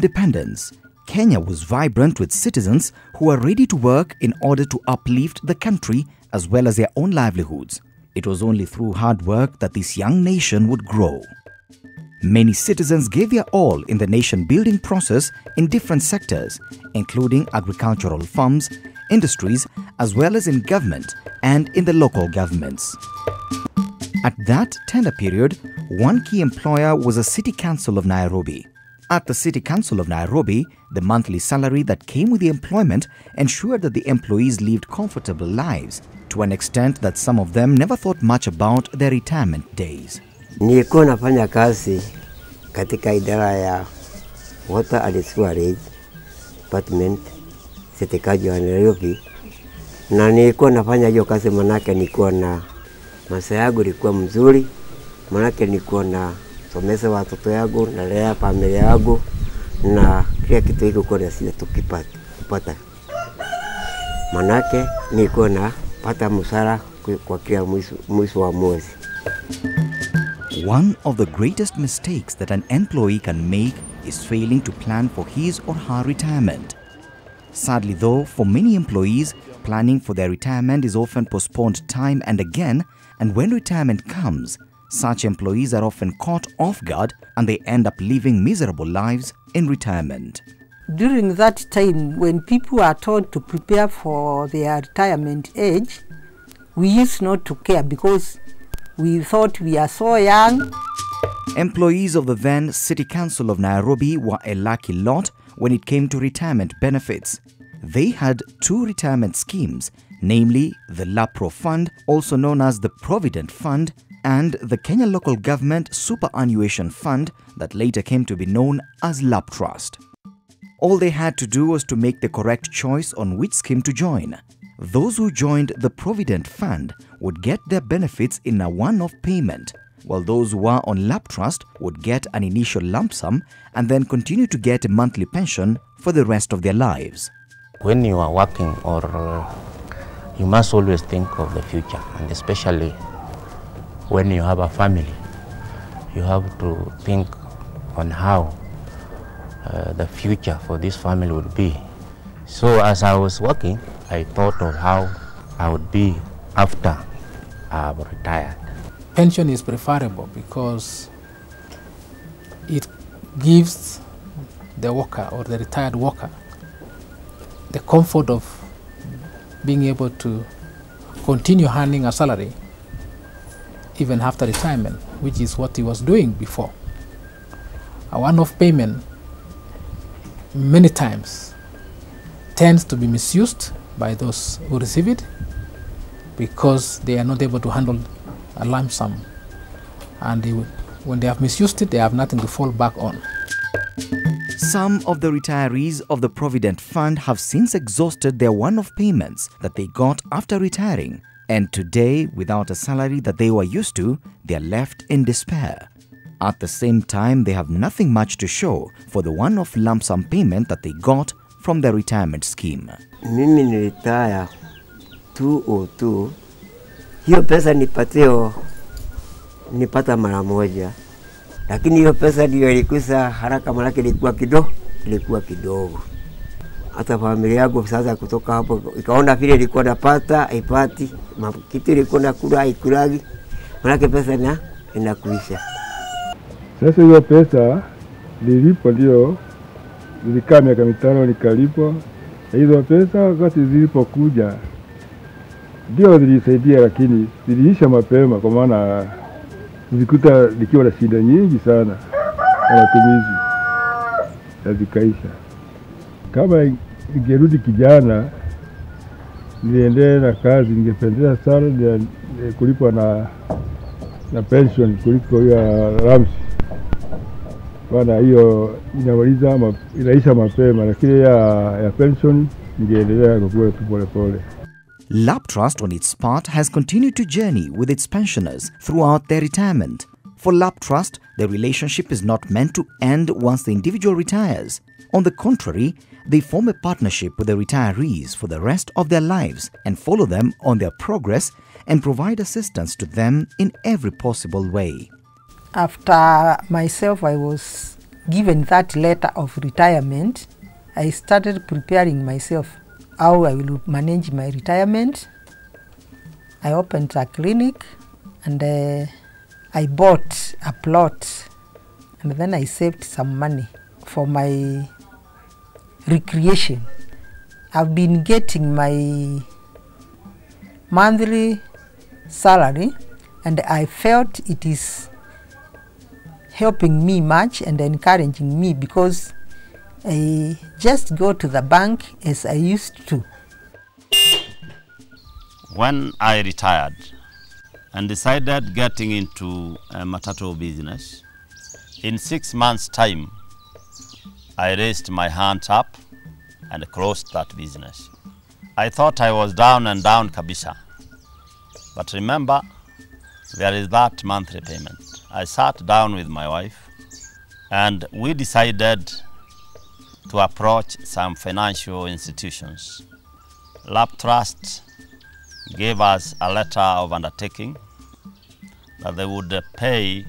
independence, Kenya was vibrant with citizens who were ready to work in order to uplift the country as well as their own livelihoods. It was only through hard work that this young nation would grow. Many citizens gave their all in the nation-building process in different sectors, including agricultural farms, industries, as well as in government and in the local governments. At that tender period, one key employer was the City Council of Nairobi. At the City Council of Nairobi, the monthly salary that came with the employment ensured that the employees lived comfortable lives, to an extent that some of them never thought much about their retirement days. Nilikuwa nafanya kazi katika idara ya Water and Sewerage Department, serikali ya Nairobi, na nilikuwa nafanya hiyo kazi manake nilikuwa na maisha yangu ilikuwa mzuri, manake nilikuwa na somesa watoto yangu na lea familia yangu na kila kitu ilikuwa na sisi tukipata. Manake nilikuwa na pata mshahara kwa kila mwisho wa mwezi. One of the greatest mistakes that an employee can make is failing to plan for his or her retirement. Sadly though, for many employees, planning for their retirement is often postponed time and again, and when retirement comes, such employees are often caught off guard and they end up living miserable lives in retirement. During that time, when people are told to prepare for their retirement age, we used not to care because we thought we are so young. Employees of the then City Council of Nairobi were a lucky lot when it came to retirement benefits. They had two retirement schemes, namely the Lapro Fund, also known as the Provident Fund, and the Kenya Local Government Superannuation Fund that later came to be known as Laptrust. All they had to do was to make the correct choice on which scheme to join. Those who joined the Provident Fund would get their benefits in a one-off payment, while those who were on Laptrust would get an initial lump sum and then continue to get a monthly pension for the rest of their lives. When you are working, you must always think of the future, and especially when you have a family, you have to think on how the future for this family would be. So as I was working, I thought of how I would be after I've retired. Pension is preferable because it gives the worker or the retired worker the comfort of being able to continue earning a salary even after retirement, which is what he was doing before. A one-off payment many times tends to be misused by those who receive it because they are not able to handle a lump sum, and when they have misused it, they have nothing to fall back on. Some of the retirees of the Provident Fund have since exhausted their one-off payments that they got after retiring, and today, without a salary that they were used to, they are left in despair. At the same time, they have nothing much to show for the one-off lump sum payment that they got from their retirement scheme. Mimi nilitaya 202. Hiyo pesa nipata mara moja. Lakini hiyo pesa ndio ilikuwa haraka, malaki ilikuwa kidogo. Hata familia yangu sasa kutoka hapo ikaona vile ilikuwa napata ipati, kitu ilikuwa nakula ikulagi, malaki pesa inakuisha. Sasa hiyo pesa nilipo ndio nilikaa miaka 5 nikalipo. Hizo pesa wakati zilipokuja ndio zilisaidia, lakini ziliisha mapema kwa maana nilikuta nikiwa na shida nyingi sana na matumizi na zikaisha. Kama ningerudi kijana niendelee na kazi, ningependea sana kulipwa na pension kuliko ya ramsi. Bana hiyo inaisha mapema, lakini ya pension ningeendelea kukua pole pole. Laptrust on its part has continued to journey with its pensioners throughout their retirement. For Laptrust, the relationship is not meant to end once the individual retires. On the contrary, they form a partnership with the retirees for the rest of their lives and follow them on their progress and provide assistance to them in every possible way. After myself, I was given that letter of retirement, I started preparing myself how I will manage my retirement. I opened a clinic and I bought a plot, and then I saved some money for my recreation. I've been getting my monthly salary, and I felt it is helping me much and encouraging me, because I just go to the bank as I used to. When I retired and decided getting into a matatu business, in 6 months' time, I raised my hands up and closed that business. I thought I was down and down kabisa. But remember, there is that monthly payment. I sat down with my wife and we decided to approach some financial institutions. Laptrust gave us a letter of undertaking that they would pay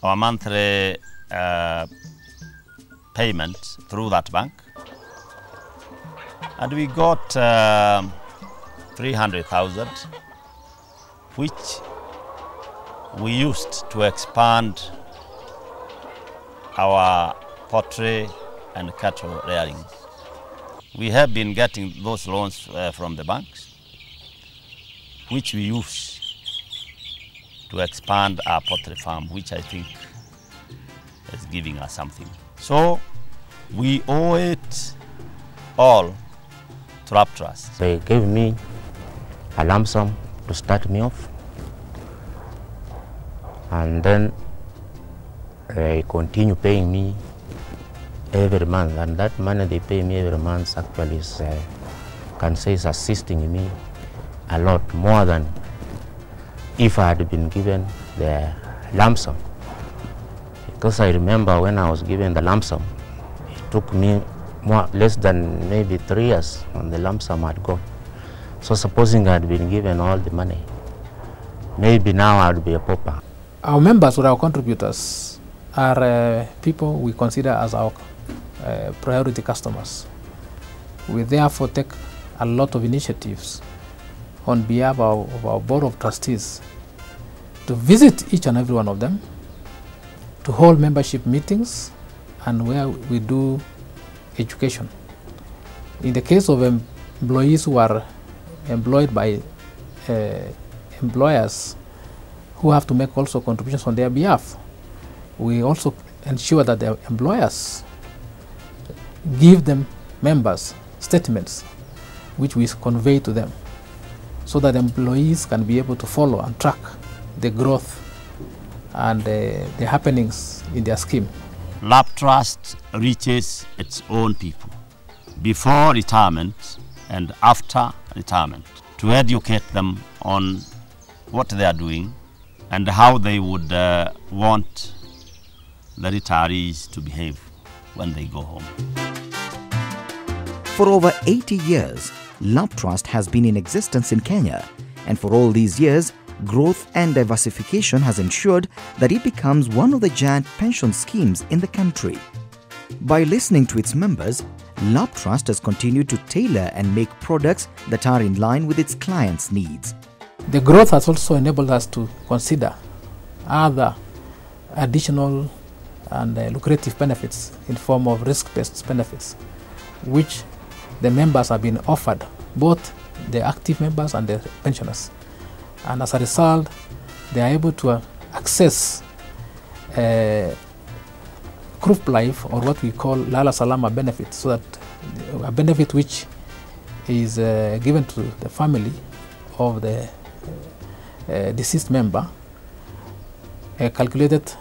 our monthly payment through that bank. And we got 300,000, which we used to expand our poultry and cattle rearing. We have been getting those loans from the banks, which we use to expand our poultry farm, which I think is giving us something. So we owe it all to Laptrust. They gave me a lump sum to start me off, and then they continue paying me every month, and that money they pay me every month actually is, can say, is assisting me a lot more than if I had been given the lump sum. Because I remember when I was given the lump sum, it took me less than maybe 3 years when the lump sum had gone. So supposing I had been given all the money, maybe now I would be a pauper. Our members or our contributors are people we consider as our priority customers. We therefore take a lot of initiatives on behalf of our Board of Trustees to visit each and every one of them, to hold membership meetings, and where we do education. In the case of employees who are employed by employers who have to make also contributions on their behalf, we also ensure that the employers give them members statements which we convey to them, so that employees can be able to follow and track the growth and the happenings in their scheme. Laptrust reaches its own people before retirement and after retirement to educate them on what they are doing and how they would want the retirees to behave when they go home. For over 80 years, Laptrust has been in existence in Kenya, and for all these years, growth and diversification has ensured that it becomes one of the giant pension schemes in the country. By listening to its members, Laptrust has continued to tailor and make products that are in line with its clients' needs. The growth has also enabled us to consider other additional and lucrative benefits in form of risk-based benefits, which the members have been offered, both the active members and the pensioners. And as a result, they are able to access group life, or what we call Lala Salama benefit, so that a benefit which is given to the family of the deceased member, calculated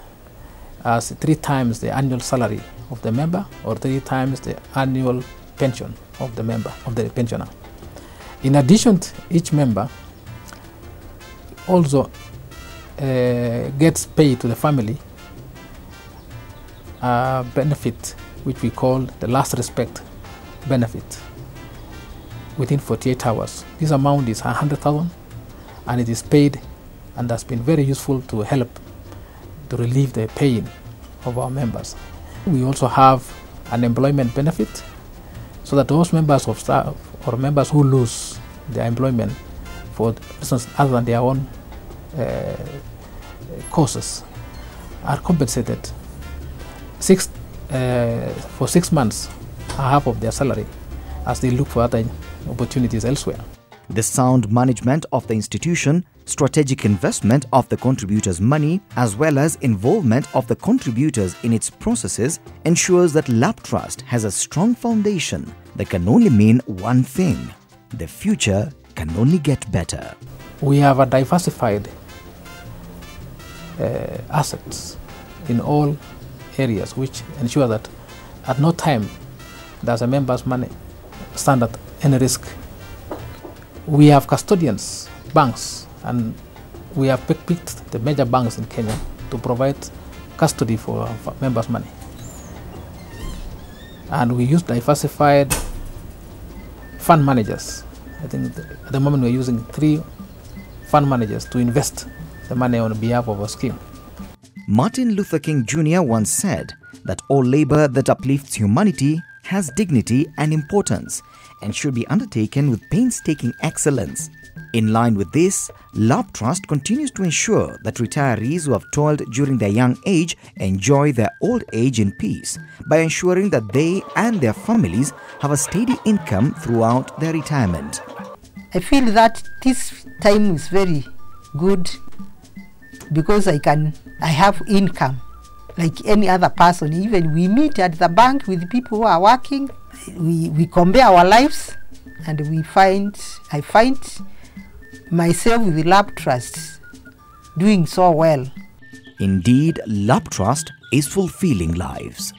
as 3 times the annual salary of the member, or 3 times the annual pension of the member, of the pensioner. In addition, each member also gets paid to the family a benefit which we call the last respect benefit within 48 hours. This amount is 100,000, and it is paid and has been very useful to help to relieve the pain of our members. We also have an employment benefit so that those members of staff or members who lose their employment for reasons other than their own causes are compensated for 6 months, half of their salary, as they look for other opportunities elsewhere. The sound management of the institution, strategic investment of the contributors' money, as well as involvement of the contributors in its processes ensures that Laptrust has a strong foundation that can only mean one thing: the future can only get better. We have a diversified assets in all areas, which ensure that at no time does a member's money stand at any risk. We have custodians, banks, and we have picked the major banks in Kenya to provide custody for our members' money. And we use diversified fund managers. I think at the moment we're using 3 fund managers to invest the money on behalf of a scheme. Martin Luther King Jr. once said that all labor that uplifts humanity has dignity and importance and should be undertaken with painstaking excellence. In line with this, Laptrust continues to ensure that retirees who have toiled during their young age enjoy their old age in peace by ensuring that they and their families have a steady income throughout their retirement. I feel that this time is very good because I have income like any other person. Even we meet at the bank with people who are working, we compare our lives, and I find myself with Laptrust doing so well. Indeed, Laptrust is fulfilling lives.